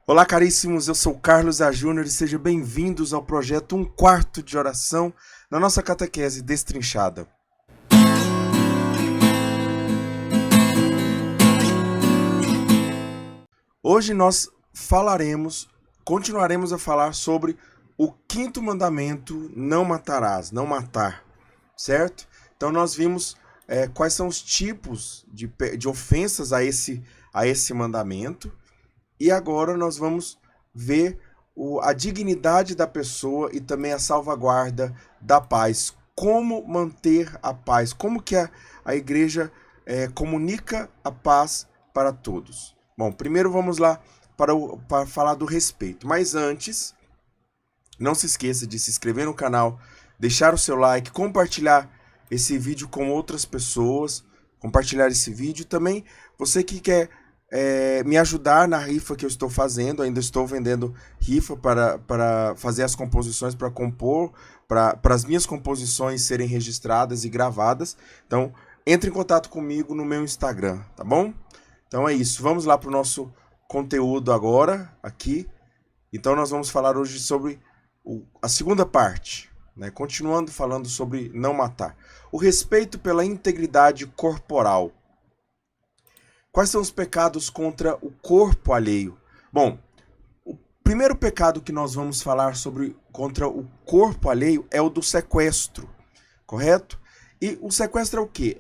Olá, caríssimos, eu sou Carlos A. Júnior e sejam bem-vindos ao projeto Um Quarto de Oração na nossa catequese destrinchada. Hoje nós continuaremos a falar sobre o quinto mandamento, não matarás, não matar, certo? Então nós vimos quais são os tipos de ofensas a esse mandamento. E agora nós vamos ver a dignidade da pessoa e também a salvaguarda da paz. Como manter a paz? Como que a igreja comunica a paz para todos? Bom, primeiro vamos lá para falar do respeito. Mas antes, não se esqueça de se inscrever no canal, deixar o seu like, compartilhar esse vídeo com outras pessoas, compartilhar esse vídeo. Também você que quer me ajudar na rifa que eu estou fazendo, ainda estou vendendo rifa para fazer as composições, para compor, para as minhas composições serem registradas e gravadas. Então, entre em contato comigo no meu Instagram, tá bom? Então é isso, vamos lá para o nosso conteúdo agora, aqui. Então nós vamos falar hoje sobre a segunda parte, né? Continuando falando sobre não matar. O respeito pela integridade corporal. Quais são os pecados contra o corpo alheio? Bom, o primeiro pecado que nós vamos falar sobre contra o corpo alheio é o do sequestro, correto? E o sequestro é o quê?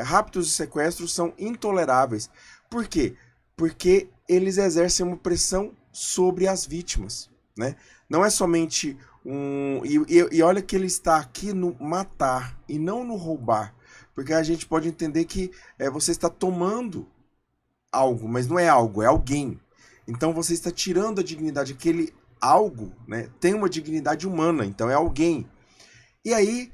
Raptos e sequestros são intoleráveis. Por quê? Porque eles exercem uma pressão sobre as vítimas, né? Não é somente e olha que ele está aqui no matar e não no roubar. Porque a gente pode entender que você está tomando algo, mas não é algo, é alguém. Então você está tirando a dignidade. Aquele algo, né, tem uma dignidade humana, então é alguém. E aí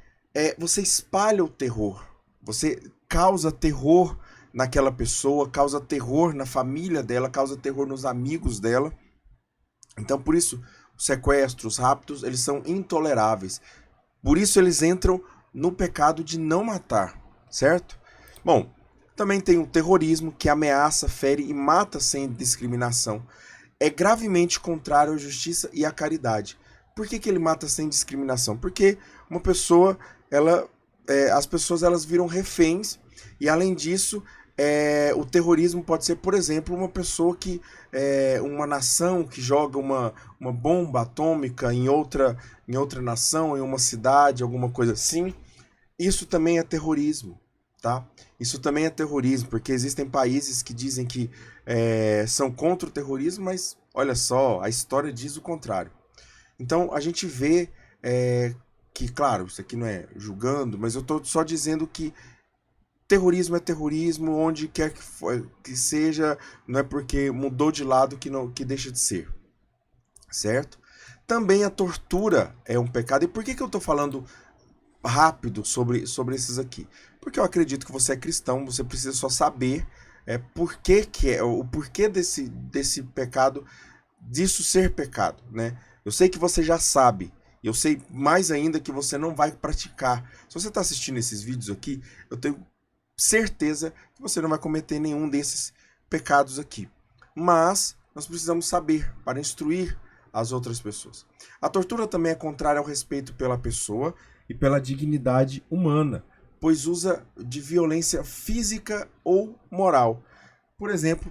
você espalha o terror. Você causa terror naquela pessoa, causa terror na família dela, causa terror nos amigos dela. Então por isso os sequestros, os raptos, eles são intoleráveis. Por isso eles entram no pecado de não matar. Certo? Bom, também tem o terrorismo, que ameaça, fere e mata sem discriminação. É gravemente contrário à justiça e à caridade. Por que ele mata sem discriminação? Porque uma pessoa, as pessoas elas viram reféns e além disso, o terrorismo pode ser, por exemplo, uma pessoa uma nação que joga uma bomba atômica em outra nação, em uma cidade, alguma coisa assim. Isso também é terrorismo. Tá? Isso também é terrorismo, porque existem países que dizem que são contra o terrorismo, mas olha só, a história diz o contrário. Então a gente vê que, claro, isso aqui não é julgando, mas eu estou só dizendo que terrorismo é terrorismo, onde quer que seja, não é porque mudou de lado que deixa de ser, certo? Também a tortura é um pecado. E por que eu estou falando rápido sobre esses aqui? Porque eu acredito que você é cristão, você precisa só saber o porquê desse pecado, disso ser pecado, né? Eu sei que você já sabe, eu sei mais ainda que você não vai praticar. Se você está assistindo esses vídeos aqui, eu tenho certeza que você não vai cometer nenhum desses pecados aqui. Mas nós precisamos saber para instruir as outras pessoas. A tortura também é contrária ao respeito pela pessoa e pela dignidade humana, pois usa de violência física ou moral. Por exemplo,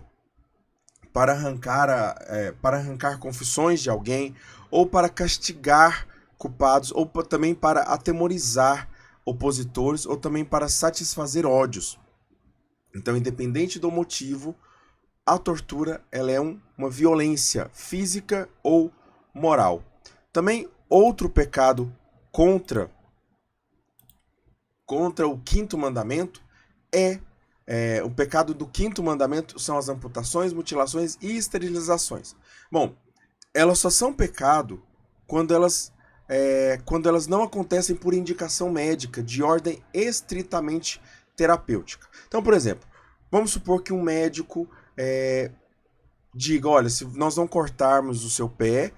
para arrancar confissões de alguém, ou para castigar culpados, ou também para atemorizar opositores, ou também para satisfazer ódios. Então, independente do motivo, a tortura ela é uma violência física ou moral. Também outro pecado contra o quinto mandamento o pecado do quinto mandamento são as amputações, mutilações e esterilizações. Bom, elas só são pecado quando elas não acontecem por indicação médica de ordem estritamente terapêutica. Então, por exemplo, vamos supor que um médico diga, olha, se nós não cortarmos o seu pé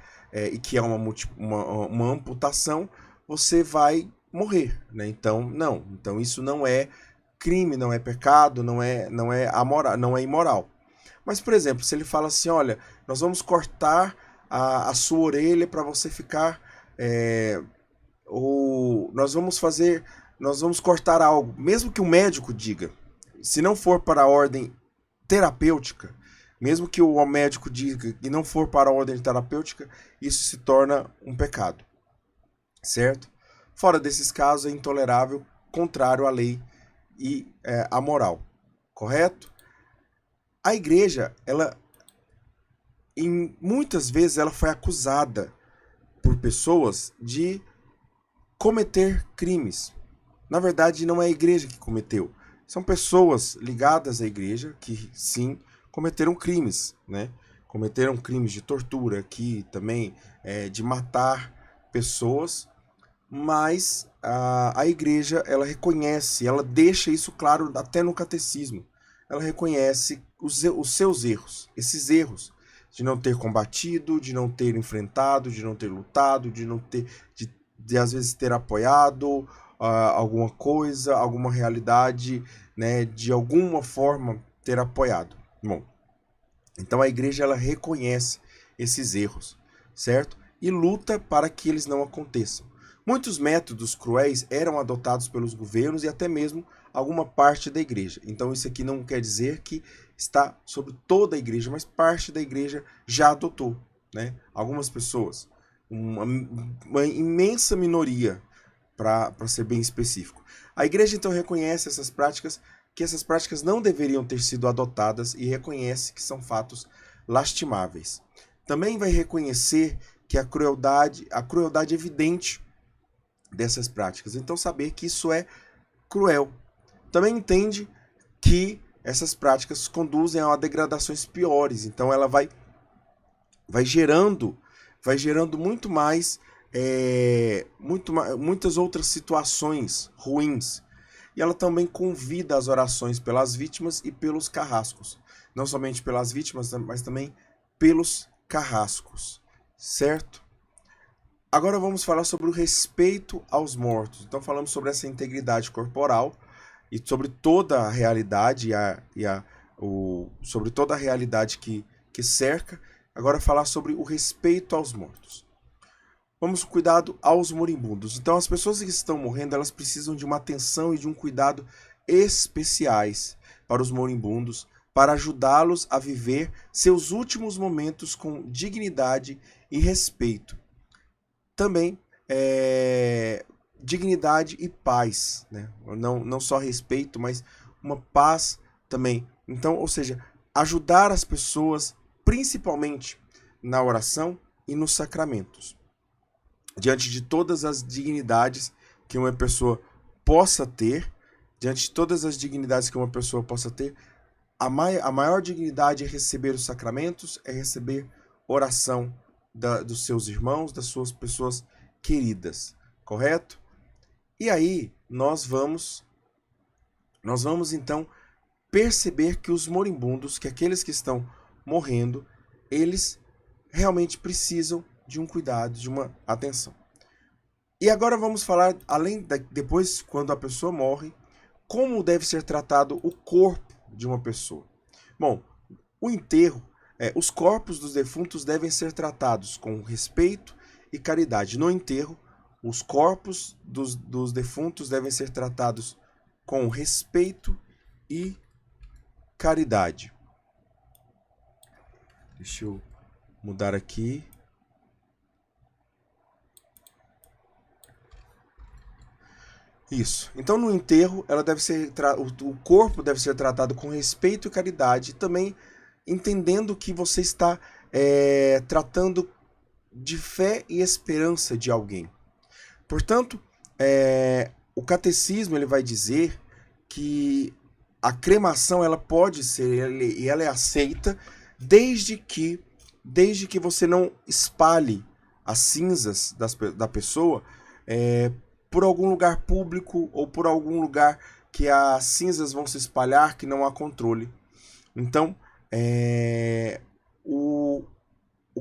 e que é uma amputação, você vai morrer, né? Então, não. Então isso não é crime, não é pecado, não é amoral, não é imoral. Mas, por exemplo, se ele fala assim, olha, nós vamos cortar a sua orelha para você ficar... ou nós vamos cortar algo, mesmo que o médico diga, se não for para a ordem terapêutica, mesmo que o médico diga que não for para a ordem terapêutica, isso se torna um pecado, certo? Fora desses casos, é intolerável, contrário à lei e à moral, correto? A igreja, ela, muitas vezes, ela foi acusada por pessoas de cometer crimes. Na verdade, não é a igreja que cometeu. São pessoas ligadas à igreja que, sim, cometeram crimes, né? Cometeram crimes de tortura aqui também, de matar pessoas, mas a igreja, ela reconhece, ela deixa isso claro até no catecismo. Ela reconhece os seus erros, esses erros de não ter combatido, de não ter enfrentado, de não ter lutado, de não ter, de às vezes ter apoiado alguma coisa, alguma realidade, né, de alguma forma ter apoiado. Bom, então a igreja, ela reconhece esses erros, certo? E luta para que eles não aconteçam. Muitos métodos cruéis eram adotados pelos governos e até mesmo alguma parte da igreja. Então isso aqui não quer dizer que está sobre toda a igreja, mas parte da igreja já adotou, né? Algumas pessoas, uma imensa minoria, para ser bem específico. A igreja então reconhece essas práticas, que essas práticas não deveriam ter sido adotadas e reconhece que são fatos lastimáveis. Também vai reconhecer que a crueldade evidente dessas práticas. Então saber que isso é cruel. Também entende que essas práticas conduzem a degradações piores. Então ela vai gerando muito mais muitas outras situações ruins. E ela também convida as orações pelas vítimas e pelos carrascos. Não somente pelas vítimas, mas também pelos carrascos. Certo? Agora vamos falar sobre o respeito aos mortos. Então falamos sobre essa integridade corporal e sobre toda a realidade sobre toda a realidade que cerca. Agora falar sobre o respeito aos mortos. Vamos com cuidado aos moribundos. Então as pessoas que estão morrendo, elas precisam de uma atenção e de um cuidado especiais para os moribundos, para ajudá-los a viver seus últimos momentos com dignidade e respeito. Também dignidade e paz, né? Não só respeito, mas uma paz também. Então, ou seja, ajudar as pessoas, principalmente na oração e nos sacramentos. Diante de todas as dignidades que uma pessoa possa ter, a maior dignidade é receber os sacramentos, é receber oração dos seus irmãos, das suas pessoas queridas, correto? E aí nós vamos então perceber que os moribundos, que aqueles que estão morrendo, eles realmente precisam de um cuidado, de uma atenção. E agora vamos falar, depois, quando a pessoa morre, como deve ser tratado o corpo de uma pessoa. Bom, o enterro, os corpos dos defuntos devem ser tratados com respeito e caridade. No enterro, os corpos dos defuntos devem ser tratados com respeito e caridade. Deixa eu mudar aqui. Isso. Então, no enterro, o corpo deve ser tratado com respeito e caridade, também entendendo que você está tratando de fé e esperança de alguém. Portanto, o catecismo, ele vai dizer que a cremação, ela pode ser e ela é aceita desde que você não espalhe as cinzas da pessoa por algum lugar público ou por algum lugar que as cinzas vão se espalhar, que não há controle. Então, o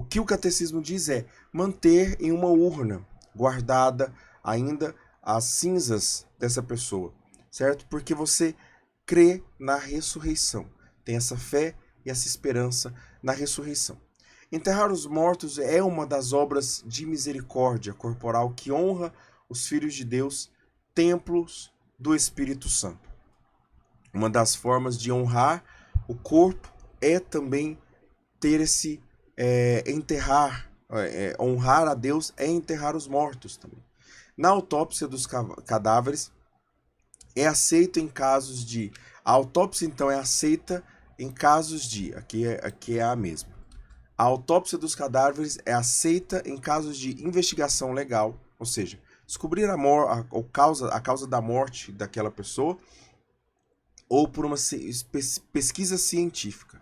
que o catecismo diz é manter em uma urna guardada ainda as cinzas dessa pessoa, certo? Porque você crê na ressurreição, tem essa fé e essa esperança na ressurreição. Enterrar os mortos é uma das obras de misericórdia corporal que honra os filhos de Deus, templos do Espírito Santo. Uma das formas de honrar o corpo é também ter esse honrar a Deus é enterrar os mortos também. Na autópsia dos cadáveres é aceito em casos de... A autópsia, então, é aceita em casos de... Aqui é a mesma. A autópsia dos cadáveres é aceita em casos de investigação legal, ou seja, descobrir a causa da morte daquela pessoa ou por uma pesquisa científica.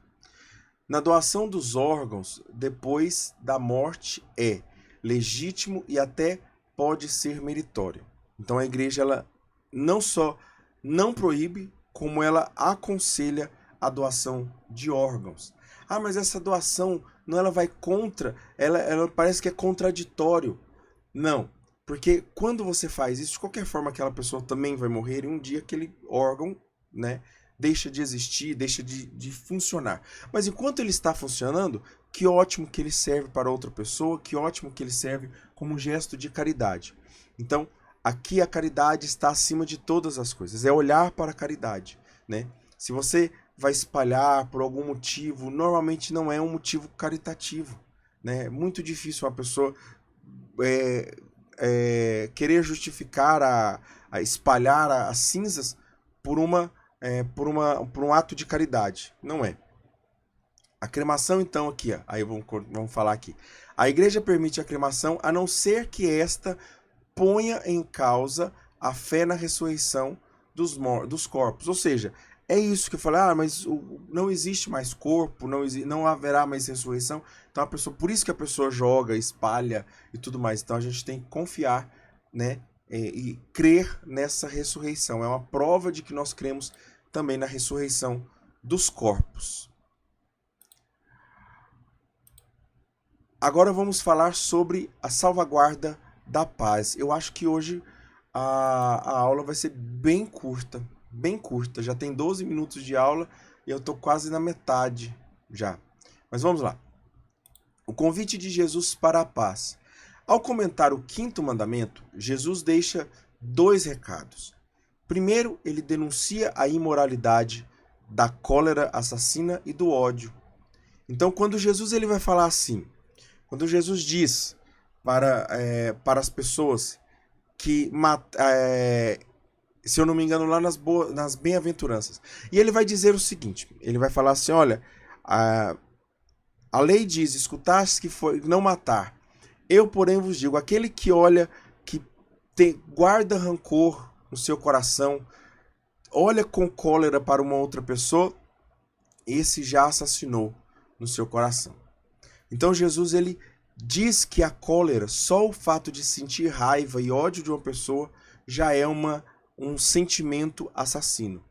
Na doação dos órgãos, depois da morte, é legítimo e até pode ser meritório. Então a igreja ela não só não proíbe, como ela aconselha a doação de órgãos. Ah, mas essa doação não ela vai contra, ela parece que é contraditório. Não, porque quando você faz isso, de qualquer forma aquela pessoa também vai morrer e um dia aquele órgão, né, deixa de existir, deixa de funcionar. Mas enquanto ele está funcionando, que ótimo que ele serve para outra pessoa, que ótimo que ele serve como um gesto de caridade. Então, aqui a caridade está acima de todas as coisas, é olhar para a caridade, né? Se você vai espalhar por algum motivo, normalmente não é um motivo caritativo, né? É muito difícil uma pessoa querer justificar a espalhar as cinzas por um ato de caridade. Não é. A cremação, então, aqui, ó, aí vamos falar aqui. A igreja permite a cremação a não ser que esta ponha em causa a fé na ressurreição dos corpos. Ou seja, é isso que eu falei, mas não existe mais corpo, não haverá mais ressurreição. Então, por isso que a pessoa joga, espalha e tudo mais. Então, a gente tem que confiar, né, e crer nessa ressurreição. É uma prova de que nós cremos também na ressurreição dos corpos. Agora vamos falar sobre a salvaguarda da paz. Eu acho que hoje a aula vai ser bem curta, já tem 12 minutos de aula e eu estou quase na metade já. Mas vamos lá. O convite de Jesus para a paz. Ao comentar o 5º mandamento, Jesus deixa 2 recados. Primeiro, ele denuncia a imoralidade da cólera assassina e do ódio. Então, quando Jesus ele vai falar assim, quando Jesus diz para as pessoas que, se eu não me engano, lá nas bem-aventuranças, e ele vai dizer o seguinte, ele vai falar assim, olha, a lei diz, escutaste que foi não matar. Eu, porém, vos digo, aquele que olha, que guarda rancor no seu coração, olha com cólera para uma outra pessoa, esse já assassinou no seu coração. Então Jesus ele diz que a cólera, só o fato de sentir raiva e ódio de uma pessoa, já é um sentimento assassino.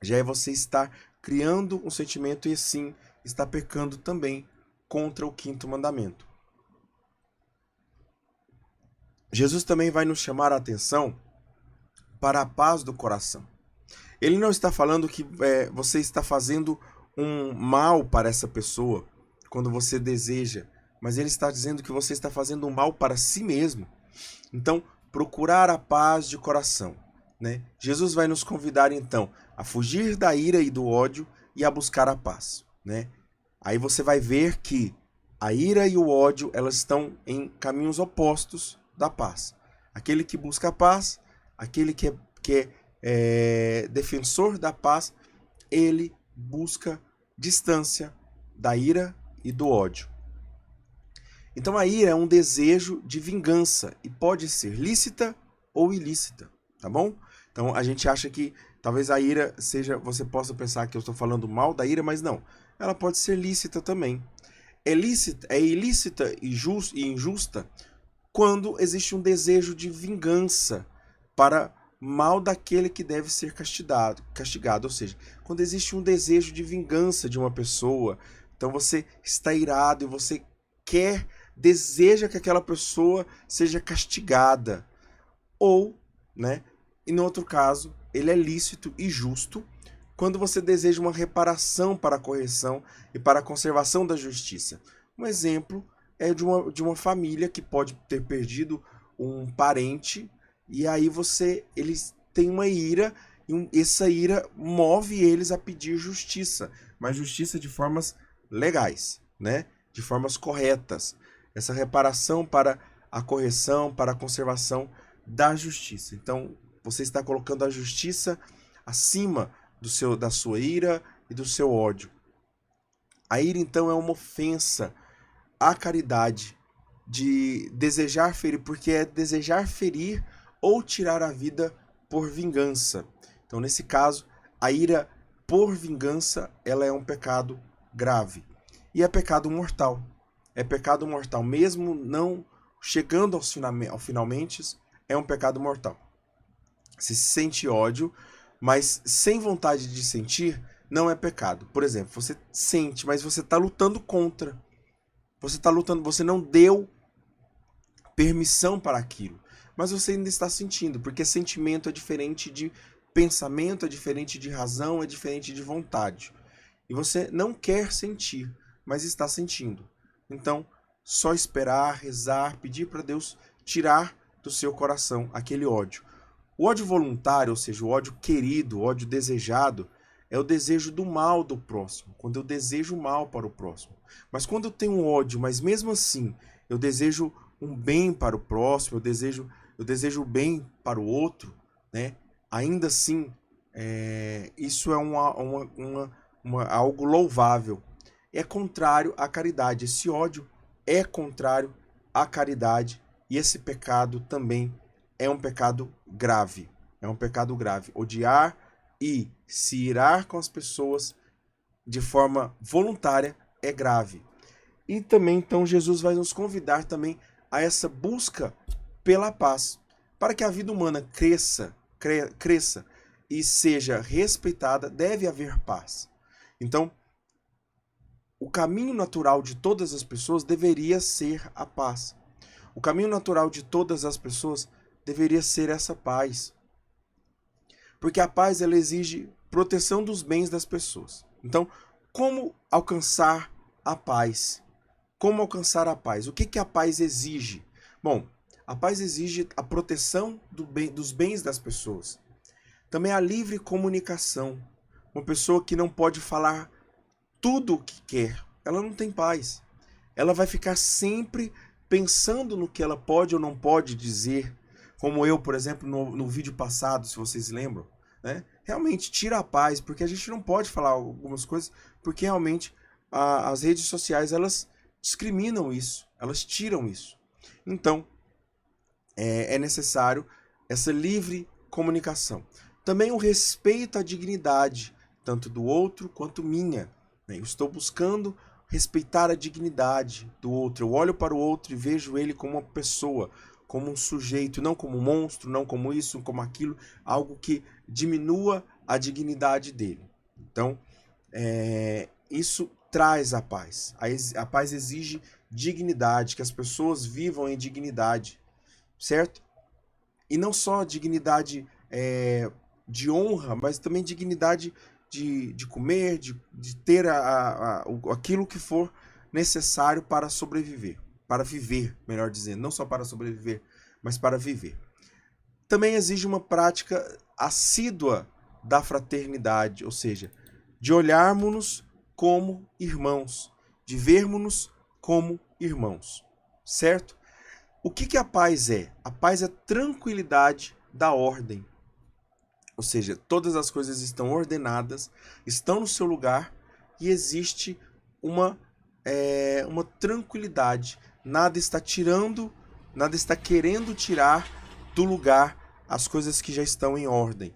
Já é você estar criando um sentimento e assim está pecando também contra o 5º mandamento. Jesus também vai nos chamar a atenção para a paz do coração. Ele não está falando que você está fazendo um mal para essa pessoa quando você deseja, mas ele está dizendo que você está fazendo um mal para si mesmo. Então, procurar a paz de coração, né? Jesus vai nos convidar, então, a fugir da ira e do ódio e a buscar a paz, né? Aí você vai ver que a ira e o ódio, elas estão em caminhos opostos da paz. Aquele que busca a paz, aquele que é defensor da paz, ele busca distância da ira e do ódio. Então a ira é um desejo de vingança e pode ser lícita ou ilícita, tá bom? Então a gente acha que talvez a ira seja, você possa pensar que eu estou falando mal da ira, mas não. Ela pode ser lícita também. É ilícita e injusta quando existe um desejo de vingança para mal daquele que deve ser castigado. Ou seja, quando existe um desejo de vingança de uma pessoa, então você está irado e você deseja que aquela pessoa seja castigada. Ou, né, e no outro caso, ele é lícito e justo quando você deseja uma reparação para a correção e para a conservação da justiça. Um exemplo é de uma família que pode ter perdido um parente e aí eles têm uma ira e essa ira move eles a pedir justiça, mas justiça de formas legais, né? De formas corretas. Essa reparação para a correção, para a conservação da justiça. Então, você está colocando a justiça acima da sua ira e do seu ódio. A ira, então, é uma ofensa à caridade, de desejar ferir, porque é desejar ferir ou tirar a vida por vingança. Então, nesse caso, a ira por vingança, ela é um pecado grave. E é pecado mortal. É pecado mortal. Mesmo não chegando ao finalmente, é um pecado mortal. Se sente ódio, mas sem vontade de sentir, não é pecado. Por exemplo, você sente, mas você está lutando contra. Você está lutando, você não deu permissão para aquilo. Mas você ainda está sentindo, porque sentimento é diferente de pensamento, é diferente de razão, é diferente de vontade. E você não quer sentir, mas está sentindo. Então, só esperar, rezar, pedir para Deus tirar do seu coração aquele ódio. O ódio voluntário, ou seja, o ódio querido, o ódio desejado, é o desejo do mal do próximo, quando eu desejo mal para o próximo. Mas quando eu tenho ódio, mas mesmo assim eu desejo um bem para o próximo, eu desejo o bem para o outro, né? Ainda assim, isso é algo louvável. É contrário à caridade. Esse ódio é contrário à caridade e esse pecado também é um pecado grave. É um pecado grave. Odiar e se irar com as pessoas de forma voluntária é grave. E também, então, Jesus vai nos convidar também a essa busca pela paz, para que a vida humana cresça e seja respeitada, deve haver paz. Então, o caminho natural de todas as pessoas deveria ser a paz. O caminho natural de todas as pessoas deveria ser essa paz. Porque a paz, ela exige proteção dos bens das pessoas. Então, como alcançar a paz? Como alcançar a paz? O que a paz exige? Bom, a paz exige a proteção dos bens das pessoas. Também a livre comunicação. Uma pessoa que não pode falar tudo o que quer, ela não tem paz. Ela vai ficar sempre pensando no que ela pode ou não pode dizer. Como eu, por exemplo, no vídeo passado, se vocês lembram, né? Realmente tira a paz, porque a gente não pode falar algumas coisas, porque realmente as redes sociais, elas discriminam isso, elas tiram isso. Então, é necessário essa livre comunicação. Também o respeito à dignidade, tanto do outro quanto minha. Eu estou buscando respeitar a dignidade do outro. Eu olho para o outro e vejo ele como uma pessoa, como um sujeito, não como um monstro, não como isso, como aquilo, algo que diminua a dignidade dele. Então, isso traz a paz. A paz exige dignidade, que as pessoas vivam em dignidade, certo? E não só dignidade de honra, mas também dignidade de comer, de ter aquilo que for necessário para sobreviver, para viver, melhor dizendo, não só para sobreviver, mas para viver. Também exige uma prática assídua da fraternidade, ou seja, de olharmos-nos como irmãos, de vermos-nos como irmãos, certo? O que a paz é? A paz é tranquilidade da ordem. Ou seja, todas as coisas estão ordenadas, estão no seu lugar e existe uma tranquilidade. Nada está tirando, nada está querendo tirar do lugar as coisas que já estão em ordem.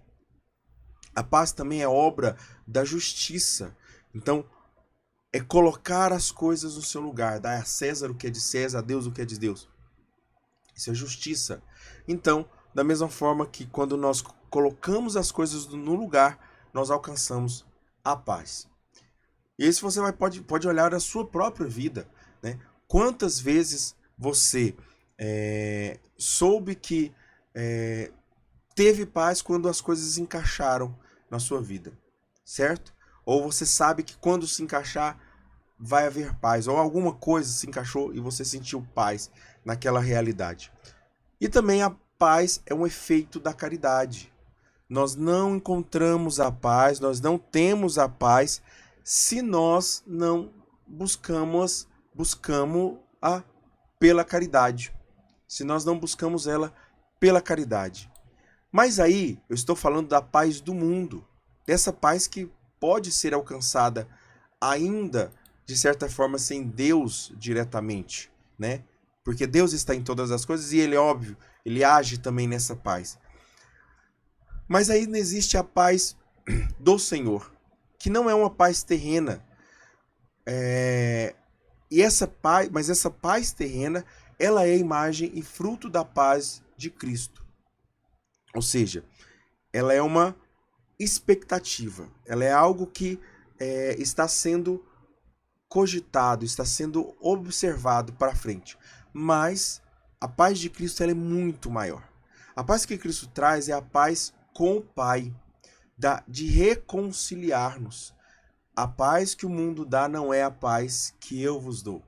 A paz também é obra da justiça. Então, é colocar as coisas no seu lugar, dar a César o que é de César, a Deus o que é de Deus. Isso é justiça. Então, da mesma forma que quando nós colocamos as coisas no lugar, nós alcançamos a paz. E isso você pode olhar a sua própria vida, né? Quantas vezes você soube que teve paz quando as coisas encaixaram na sua vida? certo? Ou você sabe que quando se encaixar vai haver paz, ou alguma coisa se encaixou e você sentiu paz naquela realidade. E também a paz é um efeito da caridade. Nós não encontramos a paz, nós não temos a paz se nós não buscamos-a pela caridade. Se nós não buscamos ela pela caridade. Mas aí eu estou falando da paz do mundo, dessa paz que pode ser alcançada ainda, de certa forma, sem Deus diretamente, né? Porque Deus está em todas as coisas e ele, óbvio, ele age também nessa paz. Mas ainda existe a paz do Senhor, que não é uma paz terrena. Mas essa paz terrena, ela é a imagem e fruto da paz de Cristo. Ou seja, ela é uma expectativa, ela é algo que está sendo cogitado, está sendo observado para frente. Mas a paz de Cristo ela é muito maior. A paz que Cristo traz é a paz com o Pai, de reconciliar-nos. A paz que o mundo dá não é a paz que eu vos dou.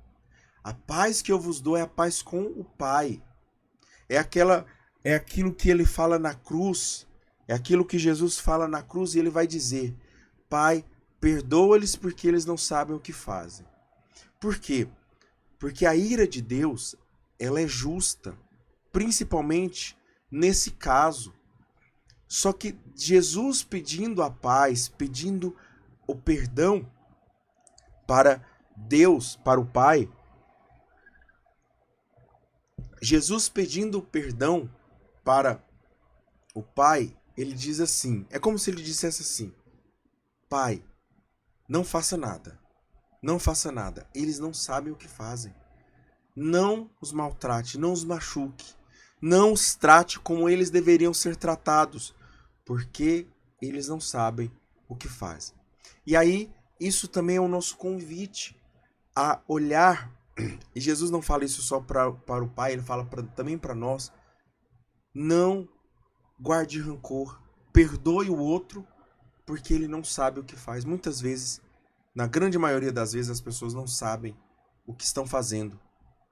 A paz que eu vos dou é a paz com o Pai. É aquilo que ele fala na cruz, é aquilo que Jesus fala na cruz e ele vai dizer: Pai, perdoa-lhes porque eles não sabem o que fazem. Por quê? Porque a ira de Deus, ela é justa, principalmente nesse caso. Só que Jesus pedindo a paz, pedindo o perdão para Deus, para o Pai, Jesus pedindo perdão para o Pai, ele diz assim, é como se ele dissesse assim: Pai, não faça nada, não faça nada, eles não sabem o que fazem. Não os maltrate, não os machuque, não os trate como eles deveriam ser tratados, porque eles não sabem o que fazem. E aí, isso também é o nosso convite a olhar, e Jesus não fala isso só para o Pai, ele fala também para nós: não guarde rancor, perdoe o outro, porque ele não sabe o que faz. Muitas vezes, na grande maioria das vezes, as pessoas não sabem o que estão fazendo.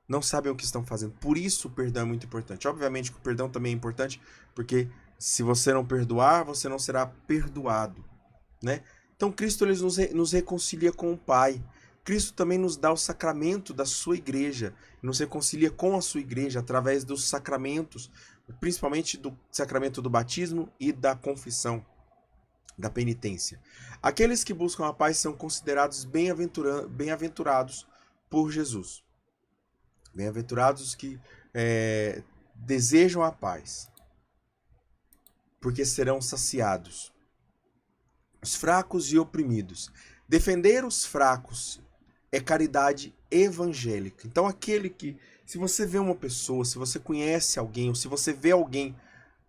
Não sabem o que estão fazendo. Por isso o perdão é muito importante. Obviamente que o perdão também é importante, porque se você não perdoar, você não será perdoado, né? Então Cristo ele nos reconcilia com o Pai. Cristo também nos dá o sacramento da sua igreja, nos reconcilia com a sua igreja através dos sacramentos, principalmente do sacramento do batismo e da confissão, da penitência. Aqueles que buscam a paz são considerados bem-aventurados por Jesus. Bem-aventurados que desejam a paz, porque serão saciados. Os fracos e oprimidos. Defender os fracos é caridade evangélica. Então aquele que, se você vê uma pessoa, se você conhece alguém, ou se você vê alguém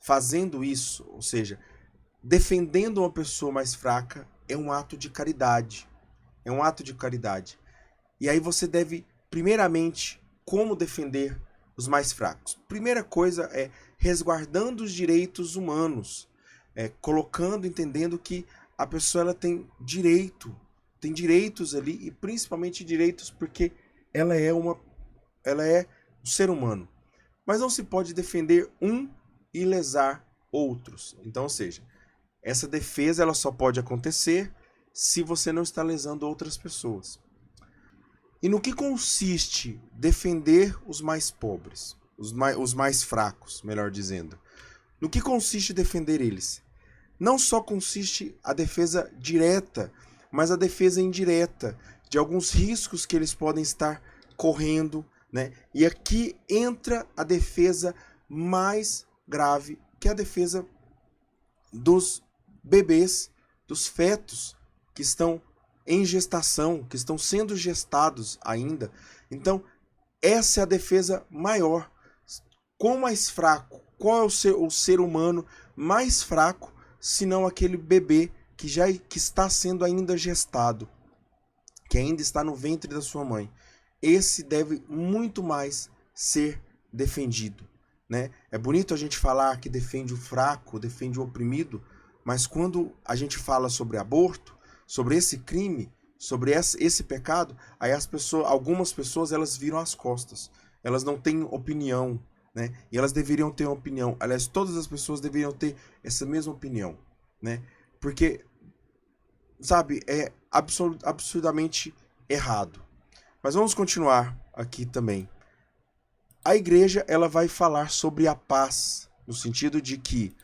fazendo isso, ou seja, defendendo uma pessoa mais fraca, é um ato de caridade. É um ato de caridade. E aí você deve, primeiramente, como defender os mais fracos? Primeira coisa é resguardando os direitos humanos, entendendo que a pessoa ela tem direitos ali, e principalmente direitos porque ela é um ser humano. Mas não se pode defender um e lesar outros. Então, ou seja, essa defesa ela só pode acontecer se você não está lesando outras pessoas. E no que consiste defender os mais pobres, os mais fracos, melhor dizendo? No que consiste defender eles? Não só consiste a defesa direta, mas a defesa indireta de alguns riscos que eles podem estar correndo, né? E aqui entra a defesa mais grave, que é a defesa dos bebês, dos fetos que estão em gestação, que estão sendo gestados ainda. Então, essa é a defesa maior. Quão mais fraco? Qual é o ser humano mais fraco, senão aquele bebê que está sendo ainda gestado, que ainda está no ventre da sua mãe? Esse deve muito mais ser defendido, né? É bonito a gente falar que defende o fraco, defende o oprimido, Mas quando a gente fala sobre aborto, sobre esse crime, sobre esse pecado, aí algumas pessoas elas viram as costas. Elas não têm opinião, né? E elas deveriam ter uma opinião. Aliás, todas as pessoas deveriam ter essa mesma opinião, né? Porque, sabe, é absurdamente errado. Mas vamos continuar aqui também. A igreja ela vai falar sobre a paz, no sentido de que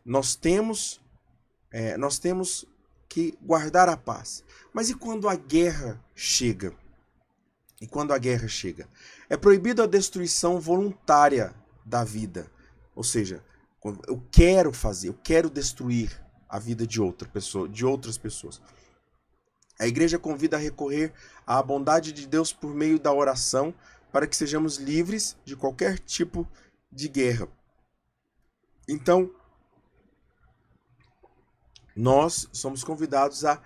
nós temos que guardar a paz. Mas e quando a guerra chega? E quando a guerra chega? É proibido a destruição voluntária da vida. Ou seja, eu quero destruir a vida de outras pessoas. A igreja convida a recorrer à bondade de Deus por meio da oração para que sejamos livres de qualquer tipo de guerra. Então, nós somos convidados a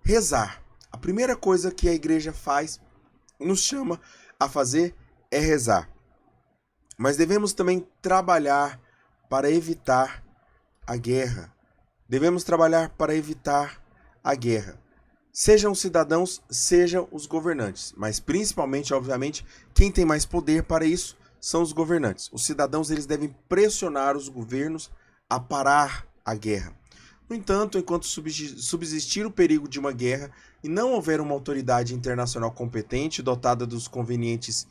rezar. A primeira coisa que a igreja nos chama a fazer é rezar. Mas devemos também trabalhar para evitar a guerra. Devemos trabalhar para evitar a guerra. Sejam os cidadãos, sejam os governantes. Mas principalmente, obviamente, quem tem mais poder para isso são os governantes. Os cidadãos eles devem pressionar os governos a parar a guerra. No entanto, enquanto subsistir o perigo de uma guerra e não houver uma autoridade internacional competente dotada dos convenientes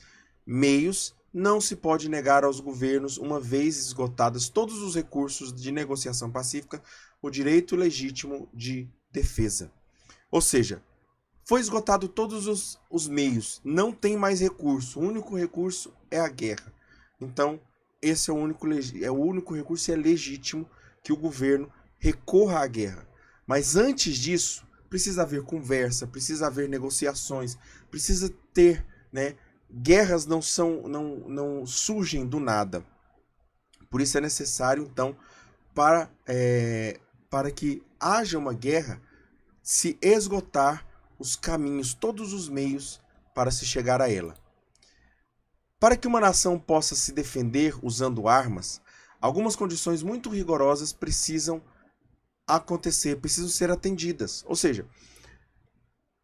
meios, não se pode negar aos governos, uma vez esgotados todos os recursos de negociação pacífica, o direito legítimo de defesa. Ou seja, foi esgotado todos os meios, não tem mais recurso, o único recurso é a guerra. Então, esse é o único recurso e é legítimo que o governo recorra à guerra. Mas antes disso, precisa haver conversa, precisa haver negociações, precisa ter, né? Guerras não surgem do nada. Por isso é necessário, então, para que haja uma guerra, se esgotar os caminhos, todos os meios para se chegar a ela. Para que uma nação possa se defender usando armas, algumas condições muito rigorosas precisam ser atendidas. Ou seja,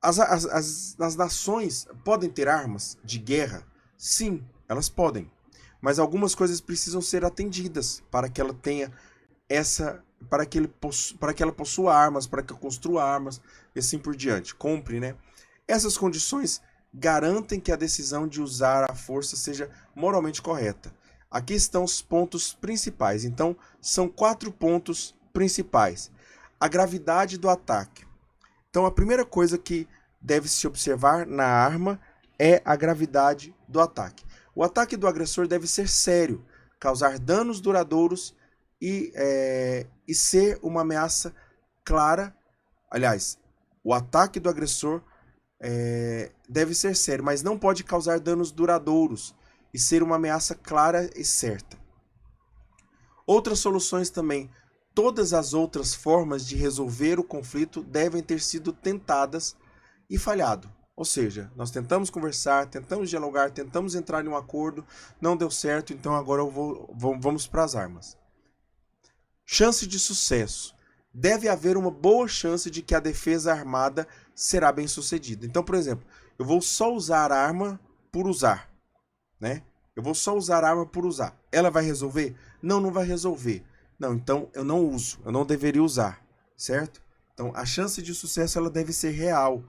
as nações podem ter armas de guerra? Sim, elas podem. Mas algumas coisas precisam ser atendidas para que ela tenha para que ela possua armas, para que ela construa armas e assim por diante. Compre, né? Essas condições garantem que a decisão de usar a força seja moralmente correta. Aqui estão os pontos principais. Então, são 4 pontos principais. A gravidade do ataque. Então, a primeira coisa que deve se observar na arma é a gravidade do ataque. O ataque do agressor deve ser sério, causar danos duradouros e ser uma ameaça clara. Aliás, o ataque do agressor deve ser sério, mas não pode causar danos duradouros e ser uma ameaça clara e certa. Outras soluções também. Todas as outras formas de resolver o conflito devem ter sido tentadas e falhado. Ou seja, nós tentamos conversar, tentamos dialogar, tentamos entrar em um acordo, não deu certo, então agora vamos para as armas. Chance de sucesso. Deve haver uma boa chance de que a defesa armada será bem sucedida. Então, por exemplo, eu vou só usar a arma por usar, né? Eu vou só usar a arma por usar. Ela vai resolver? Não, não vai resolver. Não, então eu não uso, eu não deveria usar, certo? Então a chance de sucesso ela deve ser real,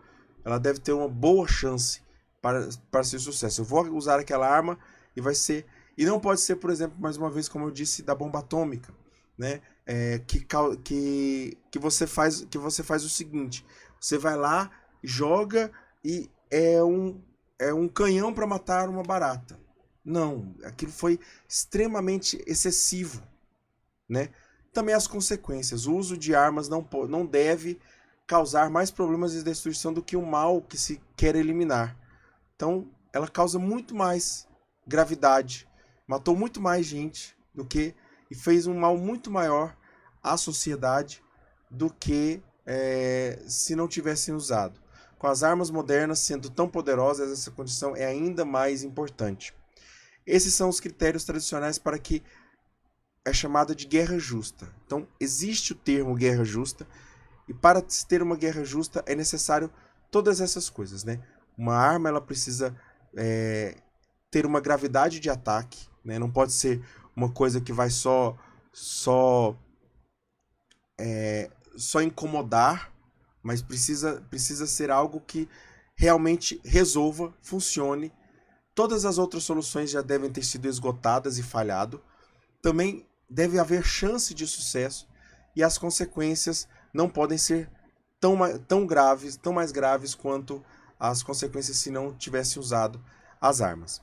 ela deve ter uma boa chance para ser sucesso. Eu vou usar aquela arma e vai ser... E não pode ser, por exemplo, mais uma vez, como eu disse, da bomba atômica, né? Que você faz o seguinte, você vai lá, joga e é um canhão para matar uma barata. Não, aquilo foi extremamente excessivo. Né? Também as consequências. O uso de armas não deve causar mais problemas de destruição do que o mal que se quer eliminar. Então, ela causa muito mais gravidade, matou muito mais gente e fez um mal muito maior à sociedade do que se não tivessem usado. Com as armas modernas sendo tão poderosas, essa condição é ainda mais importante. Esses são os critérios tradicionais para que é chamada de guerra justa. Então, existe o termo guerra justa, e para se ter uma guerra justa é necessário todas essas coisas, né? Uma arma, ela precisa ter uma gravidade de ataque, né? Não pode ser uma coisa que vai só incomodar, mas precisa ser algo que realmente resolva, funcione. Todas as outras soluções já devem ter sido esgotadas e falhado. Também deve haver chance de sucesso e as consequências não podem ser tão graves, tão mais graves quanto as consequências se não tivesse usado as armas.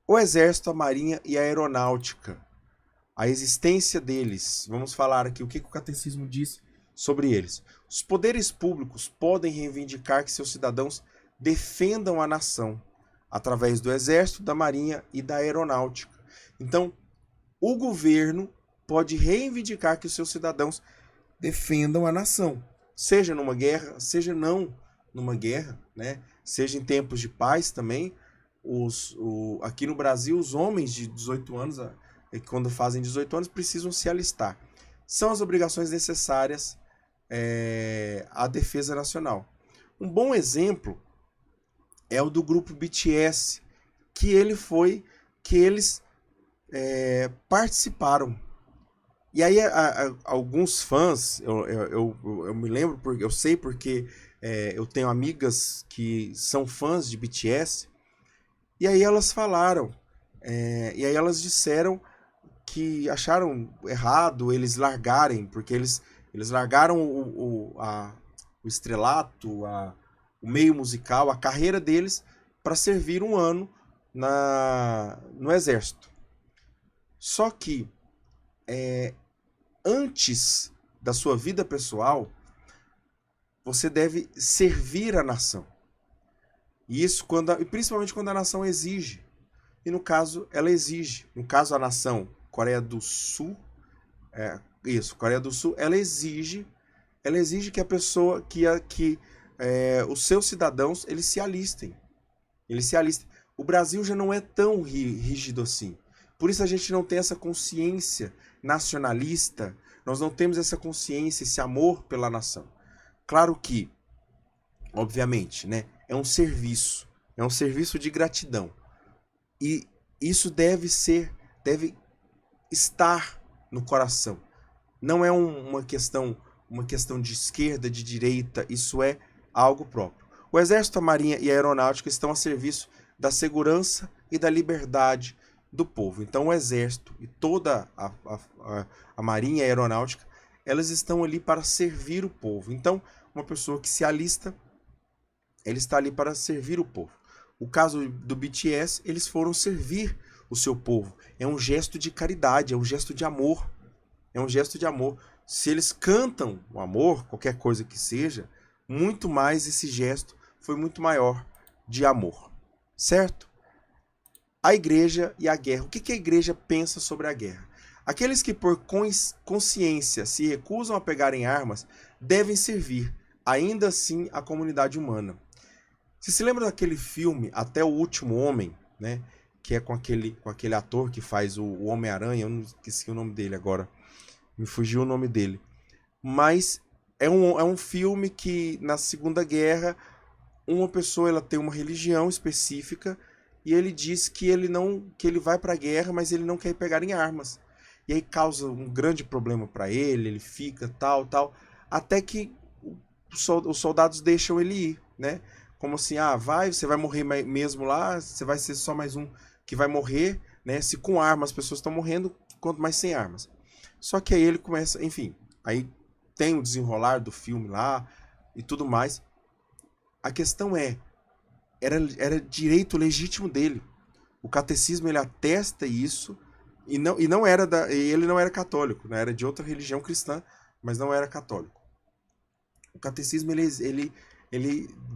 O Exército, a Marinha e a Aeronáutica. A existência deles. Vamos falar aqui o que o Catecismo diz sobre eles. Os poderes públicos podem reivindicar que seus cidadãos defendam a nação através do Exército, da Marinha e da Aeronáutica. Então, o governo pode reivindicar que os seus cidadãos defendam a nação, seja numa guerra, seja não numa guerra, né? Seja em tempos de paz também. Aqui no Brasil, os homens de 18 anos, quando fazem 18 anos, precisam se alistar. São as obrigações necessárias à defesa nacional. Um bom exemplo é o do grupo BTS, que eles participaram. E aí alguns fãs, eu me lembro, porque eu sei porque eu tenho amigas que são fãs de BTS, e aí elas falaram, e aí elas disseram que acharam errado eles largarem, porque eles largaram o estrelato, o meio musical, a carreira deles, para servir um ano no Exército. Só que antes da sua vida pessoal, você deve servir a nação. E isso principalmente quando a nação exige. E no caso, ela exige. No caso, a nação Coreia do Sul, Coreia do Sul, ela exige que a pessoa, os seus cidadãos, eles se alistem. O Brasil já não é tão rígido assim. Por isso a gente não tem essa consciência nacionalista, nós não temos essa consciência, esse amor pela nação. Claro que, obviamente, né, é um serviço de gratidão. E isso deve estar no coração. Não é uma questão de esquerda, de direita, isso é algo próprio. O Exército, a Marinha e a Aeronáutica estão a serviço da segurança e da liberdade do povo. Então o Exército e toda a Marinha e a Aeronáutica, elas estão ali para servir o povo. Então, uma pessoa que se alista, ele está ali para servir o povo. O caso do BTS, eles foram servir o seu povo. É um gesto de caridade, é um gesto de amor. É um gesto de amor. Se eles cantam o amor, qualquer coisa que seja, muito mais esse gesto foi muito maior de amor. Certo? A igreja e a guerra. O que a igreja pensa sobre a guerra? Aqueles que por consciência se recusam a pegarem armas devem servir, ainda assim, a comunidade humana. Você se lembra daquele filme Até o Último Homem, né? Que é com aquele ator que faz o Homem-Aranha, eu não esqueci o nome dele agora, me fugiu o nome dele. Mas é um filme que na Segunda Guerra uma pessoa ela tem uma religião específica e ele diz que ele vai para a guerra, mas ele não quer pegar em armas. E aí causa um grande problema para ele fica tal, até que os soldados deixam ele ir, né? Como assim, você vai morrer mesmo lá, você vai ser só mais um que vai morrer, né? Se com armas as pessoas estão morrendo, quanto mais sem armas. Só que aí ele começa, enfim, aí tem o desenrolar do filme lá e tudo mais. A questão era direito legítimo dele. O catecismo ele atesta isso e ele não era católico, né? Era de outra religião cristã, mas não era católico. O catecismo ele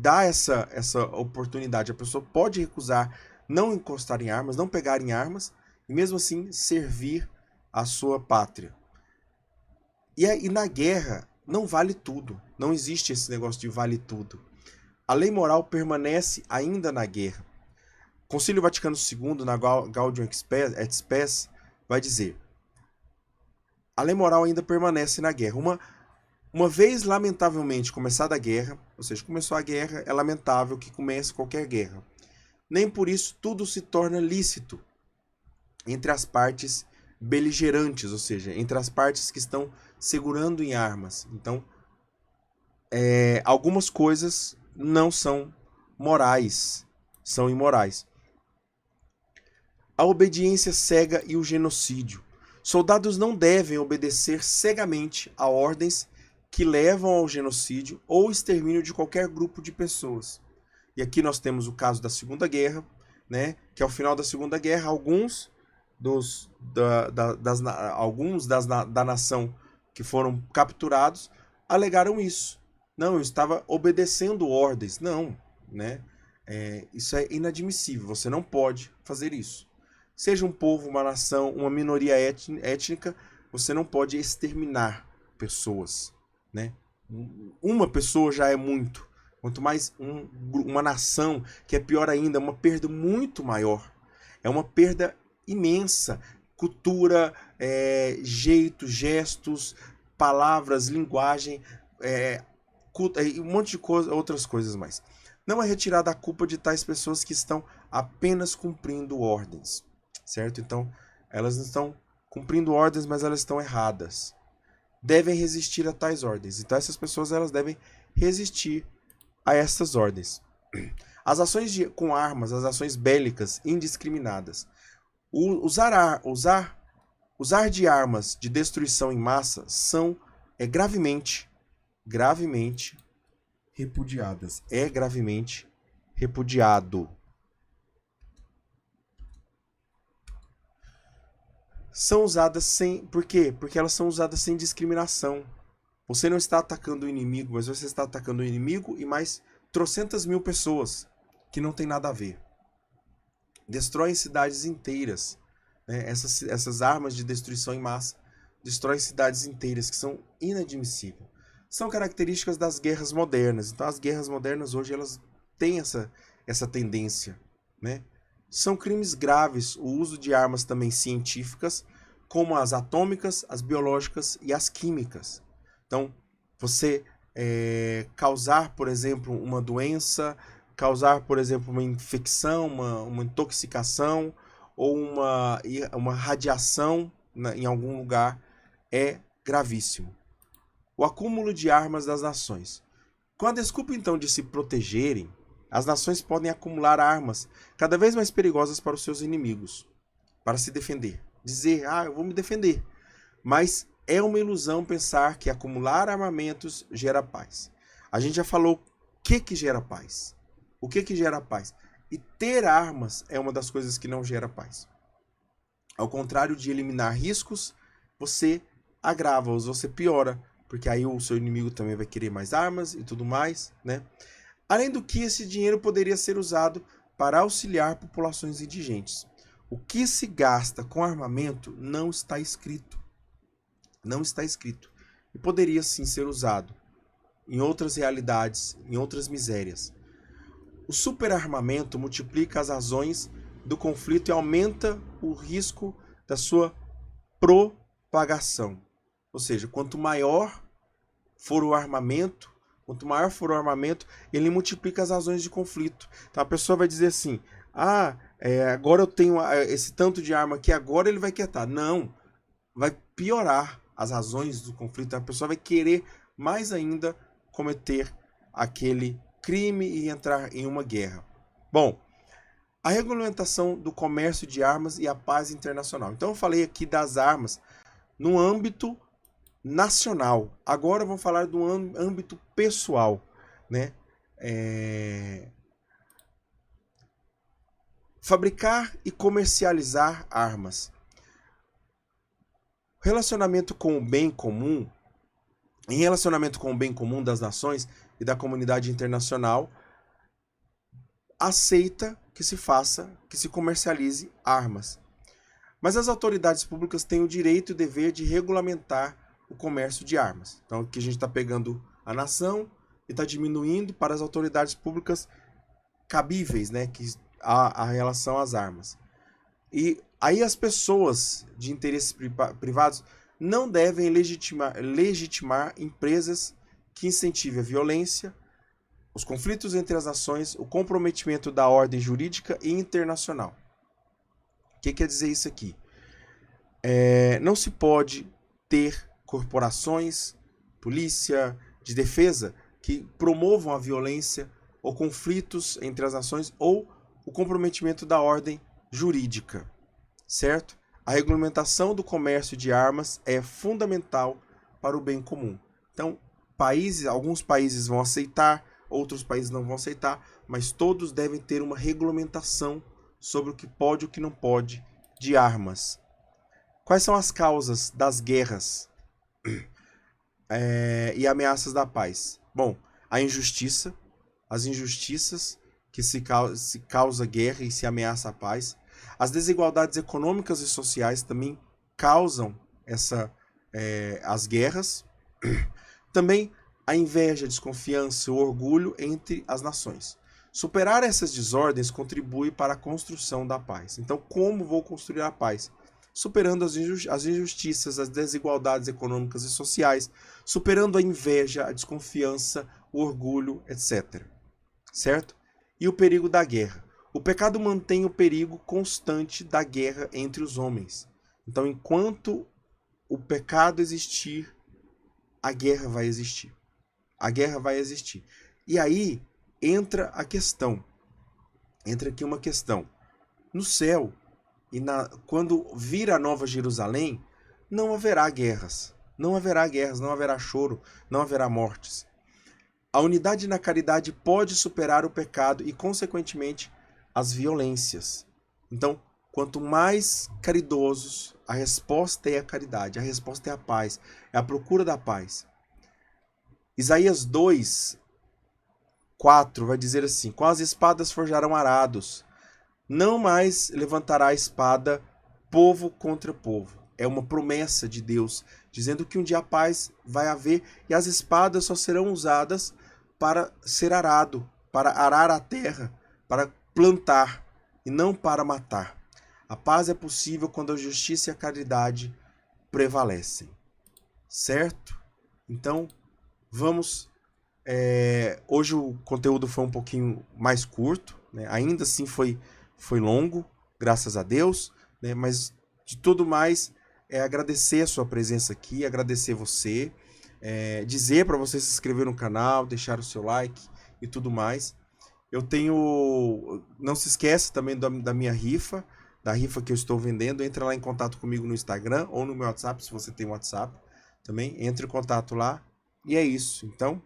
dá essa oportunidade. A pessoa pode recusar não encostar em armas, não pegar em armas, e mesmo assim servir a sua pátria. E na guerra não vale tudo. Não existe esse negócio de vale tudo. A lei moral permanece ainda na guerra. Concílio Vaticano II, na Gaudium et Spes, vai dizer: a lei moral ainda permanece na guerra. Uma vez, lamentavelmente, começada a guerra, ou seja, começou a guerra, é lamentável que comece qualquer guerra. Nem por isso tudo se torna lícito entre as partes beligerantes, ou seja, entre as partes que estão segurando em armas. Então, algumas coisas não são morais, são imorais. A obediência cega e o genocídio. Soldados não devem obedecer cegamente a ordens que levam ao genocídio ou extermínio de qualquer grupo de pessoas. E aqui nós temos o caso da Segunda Guerra, né, que ao final da Segunda Guerra, alguns da nação que foram capturados alegaram isso. Não, eu estava obedecendo ordens. Não, né? Isso é inadmissível. Você não pode fazer isso. Seja um povo, uma nação, uma minoria étnica, você não pode exterminar pessoas, né? Uma pessoa já é muito. Quanto mais uma nação, que é pior ainda, é uma perda muito maior. É uma perda imensa. Cultura, jeito, gestos, palavras, linguagem, um monte de outras coisas mais. Não é retirada a culpa de tais pessoas que estão apenas cumprindo ordens, certo? Então, elas não estão cumprindo ordens, mas elas estão erradas. Devem resistir a tais ordens. Então, essas pessoas elas devem resistir a essas ordens. As ações com armas, as ações bélicas indiscriminadas. Usar de armas de destruição em massa são gravemente repudiadas. É gravemente repudiado. São usadas sem... Por quê? Porque elas são usadas sem discriminação. Você não está atacando o inimigo, mas você está atacando o inimigo e mais trocentas mil pessoas que não tem nada a ver. Destroem cidades inteiras. Né? Essas armas de destruição em massa destroem cidades inteiras, que são inadmissíveis. São características das guerras modernas. Então as guerras modernas hoje elas têm essa tendência. Né? São crimes graves o uso de armas também científicas, como as atômicas, as biológicas e as químicas. Então, você causar, por exemplo, uma doença, causar, por exemplo, uma infecção, uma intoxicação ou uma radiação em algum lugar é gravíssimo. O acúmulo de armas das nações. Com a desculpa, então, de se protegerem, as nações podem acumular armas cada vez mais perigosas para os seus inimigos, para se defender. Dizer, eu vou me defender. Mas é uma ilusão pensar que acumular armamentos gera paz. A gente já falou o que gera paz. O que gera paz? E ter armas é uma das coisas que não gera paz. Ao contrário de eliminar riscos, você agrava-os, você piora, porque aí o seu inimigo também vai querer mais armas e tudo mais, né? Além do que, esse dinheiro poderia ser usado para auxiliar populações indigentes. O que se gasta com armamento não está escrito. Não está escrito. E poderia sim ser usado em outras realidades, em outras misérias. O superarmamento multiplica as razões do conflito e aumenta o risco da sua propagação. Ou seja, quanto maior for o armamento, ele multiplica as razões de conflito. Então a pessoa vai dizer assim, agora eu tenho esse tanto de arma aqui, agora ele vai quietar. Não, vai piorar as razões do conflito. A pessoa vai querer mais ainda cometer aquele crime e entrar em uma guerra. Bom, a regulamentação do comércio de armas e a paz internacional. Então eu falei aqui das armas no âmbito nacional. Agora vamos falar do âmbito pessoal, né? Fabricar e comercializar armas. Relacionamento com o bem comum. Em relacionamento com o bem comum das nações e da comunidade internacional, aceita que se comercialize armas. Mas as autoridades públicas têm o direito e o dever de regulamentar o comércio de armas. Então aqui a gente está pegando a nação e está diminuindo para as autoridades públicas cabíveis, né, que a relação às armas. E aí as pessoas de interesses privados não devem legitimar empresas que incentivem a violência, os conflitos entre as nações, o comprometimento da ordem jurídica e internacional. O que quer dizer isso aqui? Não se pode ter corporações, polícia, de defesa que promovam a violência ou conflitos entre as nações ou o comprometimento da ordem jurídica, certo? A regulamentação do comércio de armas é fundamental para o bem comum. Então, alguns países vão aceitar, outros países não vão aceitar, mas todos devem ter uma regulamentação sobre o que pode e o que não pode de armas. Quais são as causas das guerras e ameaças da paz? Bom, a injustiça, as injustiças que se causa guerra e se ameaça a paz. As desigualdades econômicas e sociais também causam as guerras. Também a inveja, a desconfiança, o orgulho entre as nações. Superar essas desordens contribui para a construção da paz. Então, como vou construir a paz? Superando as injustiças, as desigualdades econômicas e sociais, superando a inveja, a desconfiança, o orgulho, etc. Certo? E o perigo da guerra. O pecado mantém o perigo constante da guerra entre os homens. Então, enquanto o pecado existir, a guerra vai existir. A guerra vai existir. E aí entra aqui uma questão. No céu, quando vir a Nova Jerusalém, não haverá guerras. Não haverá guerras, não haverá choro, não haverá mortes. A unidade na caridade pode superar o pecado e, consequentemente, as violências. Então, quanto mais caridosos, a resposta é a caridade, a resposta é a paz, é a procura da paz. Isaías 2:4 vai dizer assim: com as espadas forjarão arados, não mais levantará a espada povo contra povo. É uma promessa de Deus, dizendo que um dia a paz vai haver e as espadas só serão usadas para ser arado, para arar a terra, para plantar e não para matar. A paz é possível quando a justiça e a caridade prevalecem. Certo? Então, vamos... hoje o conteúdo foi um pouquinho mais curto, né? Ainda assim foi longo, graças a Deus, né? Mas de tudo mais, agradecer a sua presença aqui, agradecer você, dizer para você se inscrever no canal, deixar o seu like e tudo mais. Não se esqueça também da minha rifa, da rifa que eu estou vendendo. Entra lá em contato comigo no Instagram ou no meu WhatsApp, se você tem WhatsApp também. Entre em contato lá e é isso. Então,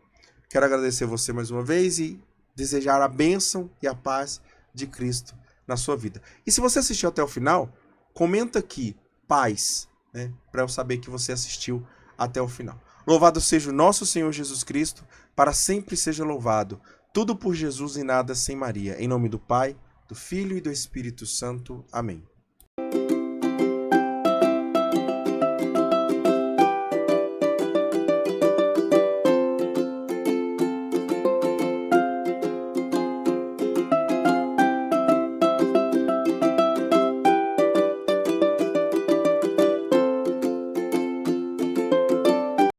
quero agradecer você mais uma vez e desejar a bênção e a paz de Cristo na sua vida. E se você assistiu até o final, comenta aqui, paz, né, para eu saber que você assistiu até o final. Louvado seja o nosso Senhor Jesus Cristo, para sempre seja louvado. Tudo por Jesus e nada sem Maria. Em nome do Pai, do Filho e do Espírito Santo. Amém.